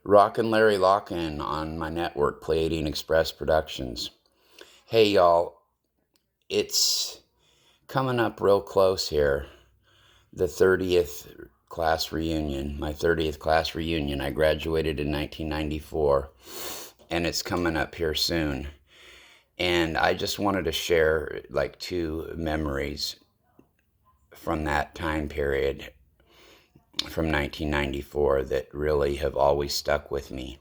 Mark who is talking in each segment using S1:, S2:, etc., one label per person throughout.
S1: Rockin' Larry Lockin' on my network, Pleiadian Express Productions. Hey, y'all, it's coming up real close here. The 30th class reunion, my 30th class reunion. I graduated in 1994, and it's coming up here soon. And I just wanted to share like two memories from that time period from 1994 that really have always stuck with me.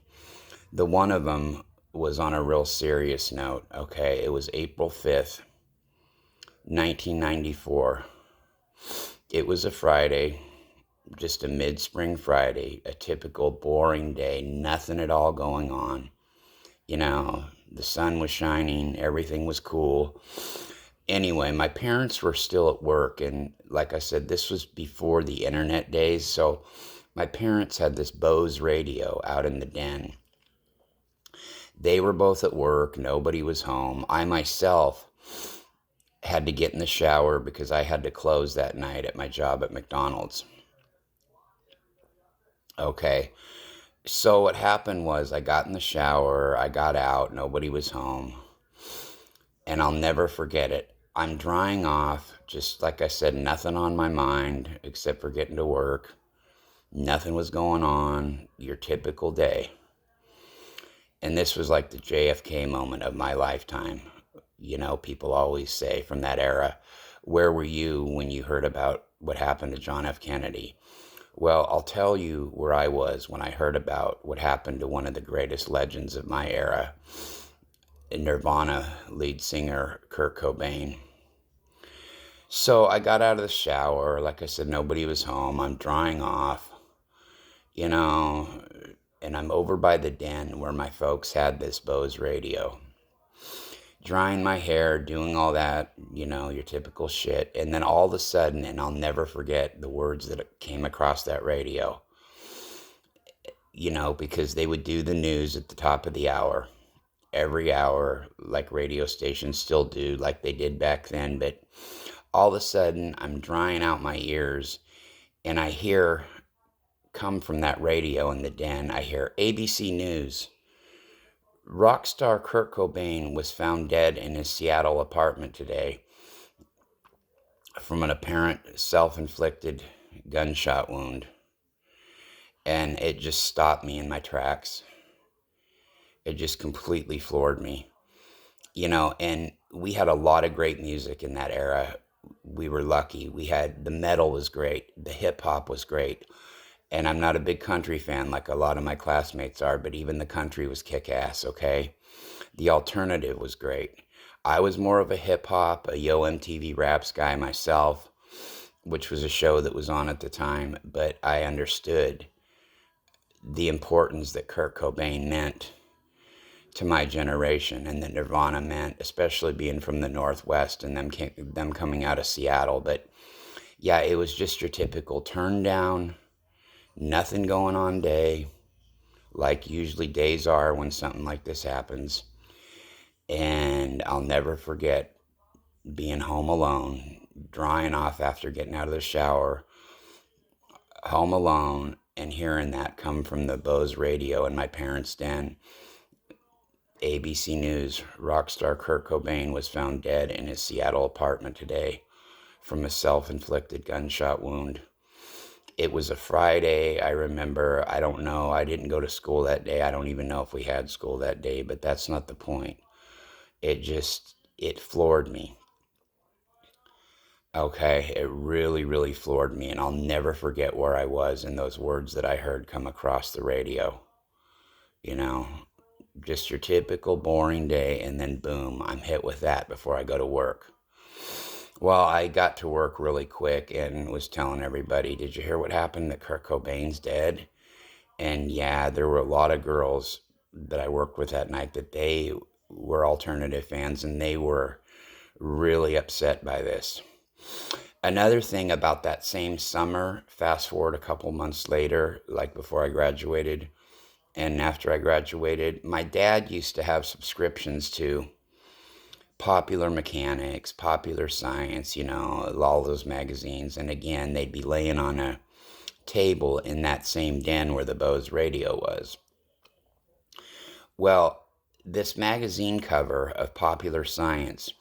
S1: The one of them was on a real serious note, okay? It was April 5th, 1994. It was a Friday, just a mid-spring Friday, a typical boring day, nothing at all going on. You know, the sun was shining, everything was cool. Anyway, my parents were still at work, and like I said, this was before the internet days, so my parents had this Bose radio out in the den. They were both at work. Nobody was home. I myself had to get in the shower because I had to close that night at my job at McDonald's. Okay. So what happened was I got in the shower. I got out. Nobody was home. And I'll never forget it. I'm drying off. Just like I said, nothing on my mind except for getting to work. Nothing was going on. Your typical day. And this was like the JFK moment of my lifetime. You know, people always say from that era, where were you when you heard about what happened to John F. Kennedy? Well, I'll tell you where I was when I heard about what happened to one of the greatest legends of my era, Nirvana lead singer Kurt Cobain. So I got out of the shower. Like I said, nobody was home. I'm drying off, you know, and I'm over by the den where my folks had this Bose radio. Drying my hair, doing all that, you know, your typical shit. And then all of a sudden, and I'll never forget the words that came across that radio, you know, because they would do the news at the top of the hour, every hour, like radio stations still do, like they did back then. But all of a sudden, I'm drying out my ears, and I hear, come from that radio in the den, I hear ABC News. Rock star Kurt Cobain was found dead in his Seattle apartment today from an apparent self-inflicted gunshot wound. And it just stopped me in my tracks. It just completely floored me. You know, and we had a lot of great music in that era. We were lucky. We had, the metal was great. The hip hop was great. And I'm not a big country fan like a lot of my classmates are, but even the country was kick-ass, okay? The alternative was great. I was more of a hip-hop, a Yo MTV Raps guy myself, which was a show that was on at the time, but I understood the importance that Kurt Cobain meant to my generation and that Nirvana meant, especially being from the Northwest and them coming out of Seattle. But yeah, it was just your typical turn down, nothing going on day, like usually days are when something like this happens. And I'll never forget being home alone, drying off after getting out of the shower, home alone, and hearing that come from the Bose radio in my parents' den. ABC News, rock star Kurt Cobain was found dead in his Seattle apartment today from a self-inflicted gunshot wound. It was a Friday, I remember. I don't know. I didn't go to school that day. I don't even know if we had school that day, but that's not the point. It floored me. Okay, it really, really floored me, and I'll never forget where I was and those words that I heard come across the radio. You know, just your typical boring day, and then boom, I'm hit with that before I go to work. Well, I got to work really quick and was telling everybody, did you hear what happened, that Kurt Cobain's dead? And yeah, there were a lot of girls that I worked with that night that they were alternative fans, and they were really upset by this. Another thing about that same summer, fast forward a couple months later, like before I graduated and after I graduated, my dad used to have subscriptions to Popular Mechanics, Popular Science, you know, all those magazines. And again, they'd be laying on a table in that same den where the Bose radio was. Well, this magazine cover of Popular Science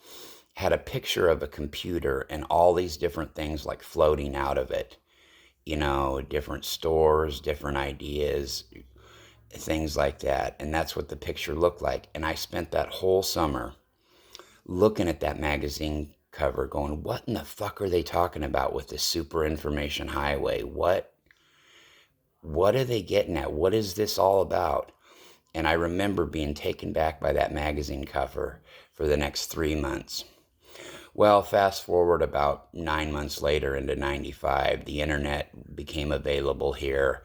S1: had a picture of a computer and all these different things like floating out of it. Different stores, different ideas, things like that. And that's what the picture looked like. And I spent that whole summer looking at that magazine cover going, what in the fuck are they talking about with the super information highway? What are they getting at? What is this all about? And I remember being taken back by that magazine cover for the next 3 months. Well, fast forward about 9 months later into 95, the internet became available here.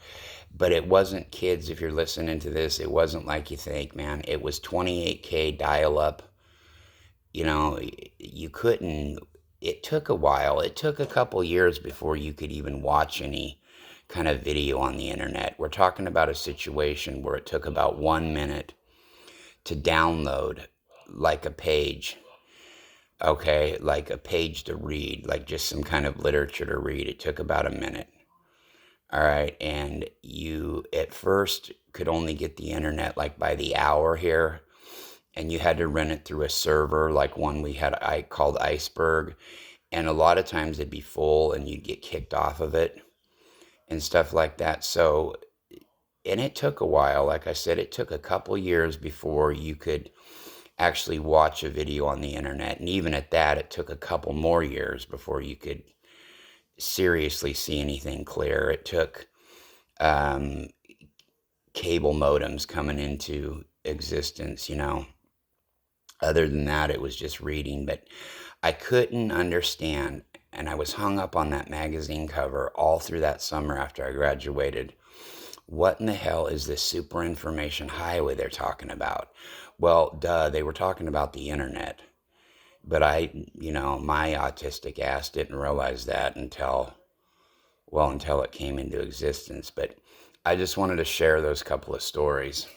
S1: But it wasn't, kids, if you're listening to this, it wasn't like you think, man. It was 28K dial up. You know, you couldn't, it took a while. It took a couple years before you could even watch any kind of video on the internet. We're talking about a situation where it took about 1 minute to download like a page, okay, like a page to read, like just some kind of literature to read. It took about a minute. All right. And you at first could only get the internet like by the hour here. And you had to run it through a server like one we had I called Iceberg. And a lot of times it'd be full and you'd get kicked off of it and stuff like that. So, and it took a while. Like I said, it took a couple years before you could actually watch a video on the internet. And even at that, it took a couple more years before you could seriously see anything clear. It took um, cable modems coming into existence. Other than that, it was just reading. But I couldn't understand, and I was hung up on that magazine cover all through that summer after I graduated. What in the hell is this super information highway they're talking about? Well, duh, they were talking about the internet. But my autistic ass didn't realize that until it came into existence. But I just wanted to share those couple of stories.